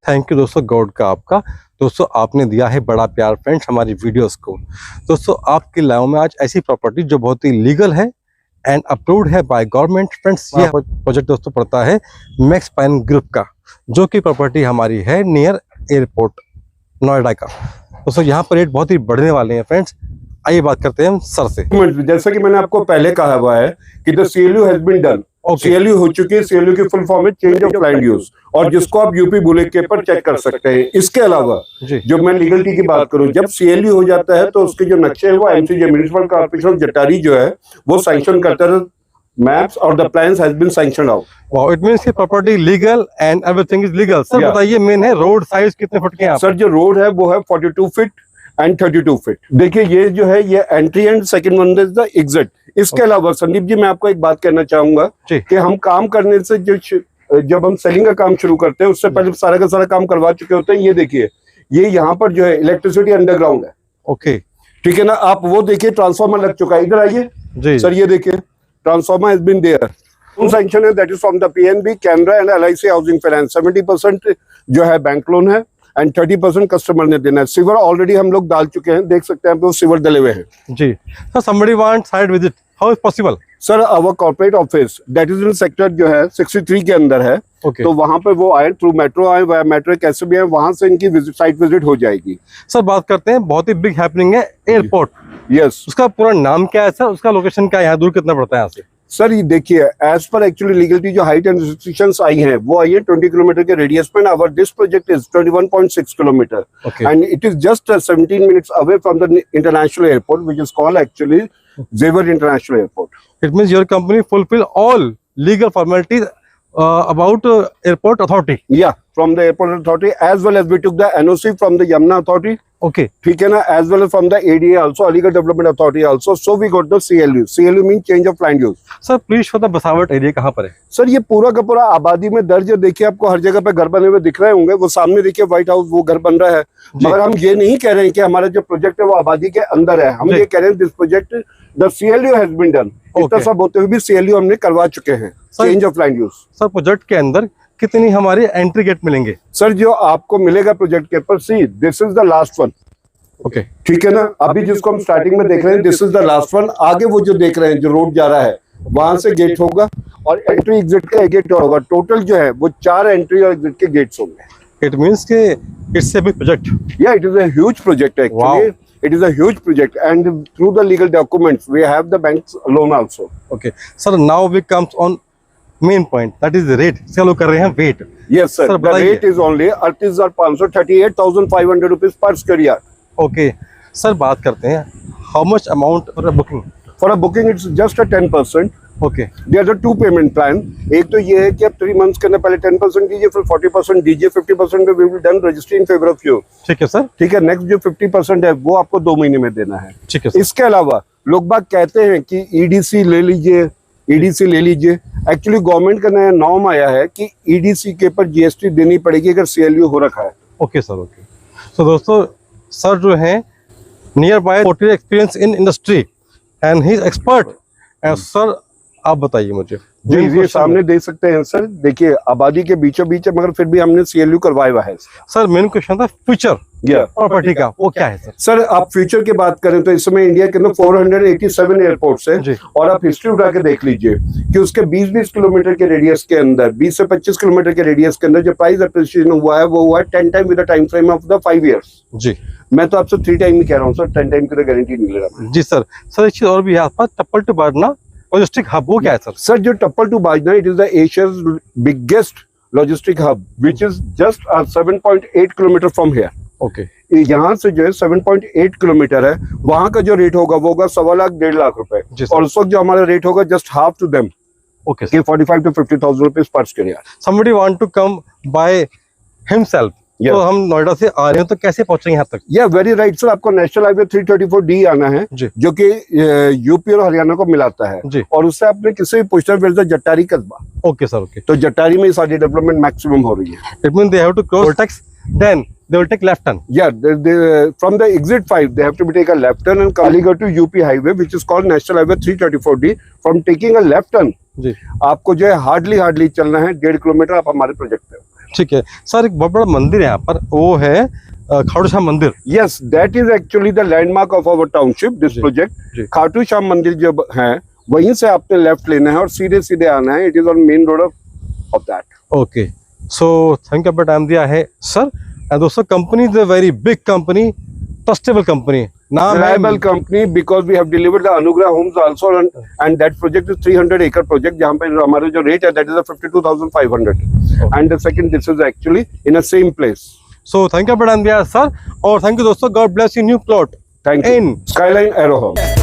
Thank you दोस्तों, God का आपका। दोस्तों आपने दिया है बड़ा प्यार फ्रेंड्स हमारी वीडियोस को। दोस्तों आपके लाओ में आज ऐसी प्रॉपर्टी जो बहुत ही लीगल है एंड अप्रूव्ड है बाय गवर्नमेंट। फ्रेंड्स ये प्रोजेक्ट दोस्तों पड़ता है मैक्स पाइन ग्रुप का, जो कि प्रॉपर्टी हमारी है नियर एयरपोर्ट नोएडा का। दोस्तों यहाँ पर रेट बहुत ही बढ़ने वाले हैं फ्रेंड्स। आइए बात करते हैं हम सर से। जैसा कि मैंने आपको पहले कहा हुआ है कि the CLU has been done. CLU हो चुकी है। सीएलयू की फुल फॉर्म है चेंज ऑफ लैंड यूज, और जिसको आप यूपी बुलेट के पर चेक कर सकते हैं। इसके अलावा जब मैं लीगलिटी की बात करूं, जब सीएलयू हो जाता है तो उसके जो नक्शे है वो MCJ municipal corporation of Jatari जो है वो सैंक्शन करता है मैप्स, और the plans has been sanctioned out. Wow, it means कि property legal and everything is legal. Sir बताइए मेन है रोड साइज कितने फुट के हैं? सर जो रोड है वो है 42 फीट एंड 32 फीट। देखिए ये जो है ये entry and second one is the exit. इसके अलावा संदीप जी मैं आपको एक बात कहना चाहूंगा कि हम काम करने से जब हम सेलिंग का काम शुरू करते हैं उससे पहले सारा का सारा काम करवा चुके होते हैं। ये देखिए ये यहाँ पर जो है इलेक्ट्रिसिटी अंडरग्राउंड है। ओके ठीक है ना। आप वो देखिए ट्रांसफार्मर लग चुका है। इधर आइए सर, ये देखिए transformer has been there. Sanction है that is from the PNB, Canara and LIC housing finance. 70% जो है बैंक लोन है एंड 30% कस्टमर ने देना है। सिवर ऑलरेडी हम लोग डाल चुके हैं, देख सकते हैं आप, सिवर डले हुए हैं जी। Sir somebody want site visit, how is possible? Sir our corporate office that is in sector जो है 63 के अंदर है। तो वहां पर वो आए, थ्रू मेट्रो आए, वह मेट्रो कैसे भी है, वहां से इनकी साइट विजिट हो जाएगी। सर बात करते हैं बहुत ही बिग हैपनिंग है एयरपोर्ट। यस, उसका पूरा नाम क्या है सर? उसका लोकेशन क्या है? यहाँ दूर कितना पड़ता है यहाँ से? सर ये देखिए एज पर एक्चुअली लीगलिटी जो हाइट एंड रिस्ट्रिक्शंस आई हैं वो आई है 20 किलोमीटर के रेडियस में। Our this project is 21.6 kilometre and it is just 17 minutes away from the international airport which is called actually Jewar international airport. It means your company fulfil all legal formalities about airport authority? Yeah, from the airport authority as well as we took the NOC from the Yamuna authority. Okay, ठीक है ना, as well as from the ADA also, Aligarh Development Authority also. So we got the CLU. CLU means change of land use. Sir please show the बसावट area कहाँ पर है? Sir ये पूरा का पूरा आबादी में दर्ज है। देखिए आपको हर जगह पे घर बने हुए दिख रहे होंगे। वो सामने देखिए व्हाइट हाउस, वो घर बन रहा है। मगर हम ये नहीं कह रहे हैं कि हमारा जो प्रोजेक्ट है वो आबादी के अंदर है। हम ये कह रहे हैं this project the CLU has been done. इतना सब होते हुए भी CLU हमने करवा चुके हैं, change of land use. Sir project के अंदर कितनी हमारे एंट्री गेट मिलेंगे? सर जो आपको मिलेगा प्रोजेक्ट के ऊपर, see this is the last one. Okay ठीक है ना। अभी जिसको हम स्टार्टिंग में देख रहे हैं this is the last one. आगे वो जो देख रहे हैं जो रोड जा रहा है वहां से गेट होगा और एंट्री एग्जिट का गेट होगा। टोटल जो है वो 4 एंट्री और एग्जिट के गेट्स होंगे। इट मींस के इट्स अ बिग प्रोजेक्ट। या it is a huge project actually. It is a huge project and through the legal documents we have the bank's loan also. Okay sir, now we comes on main point, that is the rate. चलो कर रहे हैं weight. Yes sir, the rate is only 538,500 rupees per square yard. Okay sir, बात करते हैं how much amount for a booking? For a booking it's just a 10%. Okay, there are 2 payment plan. एक तो ये है कि आप 3 months के अंदर पहले 10% दीजिए, फिर 40% दीजिए, 50% we will done registry in favor of you. ठीक है सर। ठीक है। नेक्स्ट जो 50% है वो आपको 2 महीने में देना है। ठीक है। इसके अलावा लोग बाग कहते हैं कि EDC ले लीजिए, EDC ले लीजिए। एक्चुअली गवर्नमेंट का नया नॉर्म आया है कि EDC के ऊपर GST देनी पड़ेगी अगर CLU हो रखा है। Okay sir, okay. तो दोस्तों सर जो है near by 40 experience in industry and he is expert. Sir आप बताइए मुझे। जी ये सामने देख सकते हैं सर, देखिए आबादी के बीचों बीच है मगर फिर भी हमने CLU करवाया हुआ है। सर मेन क्वेश्चन था फ्यूचर प्रॉपर्टी का, वो क्या है सर? सर आप फ्यूचर की बात करें तो इस समय इंडिया के अंदर 487 एयरपोर्ट्स हैं और आप हिस्ट्री उठा के देख लीजिए कि उसके 20-20 किलोमीटर के रेडियस के अंदर, 20 से 25 किलोमीटर के रेडियस के अंदर जो प्राइस एप्रिसिएशन हुआ है वो हुआ है 10 time with the time frame of the 5 years. जी मैं तो आपसे 3 टाइम ही कह रहा हूँ सर, 10 टाइम की तो गारंटी नहीं ले रहा। जी सर। सर एक चीज और भी है आपके पास, टप्पल टू बाजना लॉजिस्टिक हब, वो क्या है सर? सर जो टप्पल टू बाजना it is the Asia's biggest logistic hub which is just 7.8 kilometre from here. Okay, यहाँ से जो है 7.8 किलोमीटर है, वहां का जो रेट होगा वो होगा 1.25 लाख 1.5 लाख रुपए, और उस वक्त जो हमारा रेट होगा just half to them. Okay, 45 to 50,000 rupees per square yard. Somebody want to come by himself, तो हम नोएडा से आ रहे हैं तो कैसे पहुंचेंगे यहाँ तक? या वेरी राइट सर, आपको नेशनल हाईवे 334D आना है जो कि यूपी और हरियाणा को मिलाता है, और उससे आपने किसी भी पूछना फिर जट्टारी कस्बा। Okay sir, okay. तो जट्टारी में सारी डेवलपमेंट मैक्सिमम हो रही है। It means they have to cross tax, then they will take left turn. Yeah, from the exit 5 they have to take a left turn and Aligarh to UP highway which is called National Highway 334D. From taking a left turn, आपको जो है hardly चलना है 1.5 kilometre, आप हमारे project पे। ठीक है सर, एक बहुत बड़ा मंदिर है यहाँ पर, वो है खाटू श्याम मंदिर। Yes, that is actually the landmark of our township this जी, प्रोजेक्ट। जी। खाटू श्याम मंदिर जो है वहीं से आपने लेफ्ट लेना है और सीधे सीधे आना है। It is on main road of that. Okay, so thank you, time दिया है सर। एंड दोस्तों, company is a very big company, trustable company, नाम है Reliable company because we have delivered the Anugrah homes also, and that project is 300 acre project जहाँ पे हमारे जो rate है that is a 52,500 and the second this is actually in a same place. So thank you, time दिया sir, और thank you दोस्तों, God bless you new plot Thank you. in Skyline Aero Home.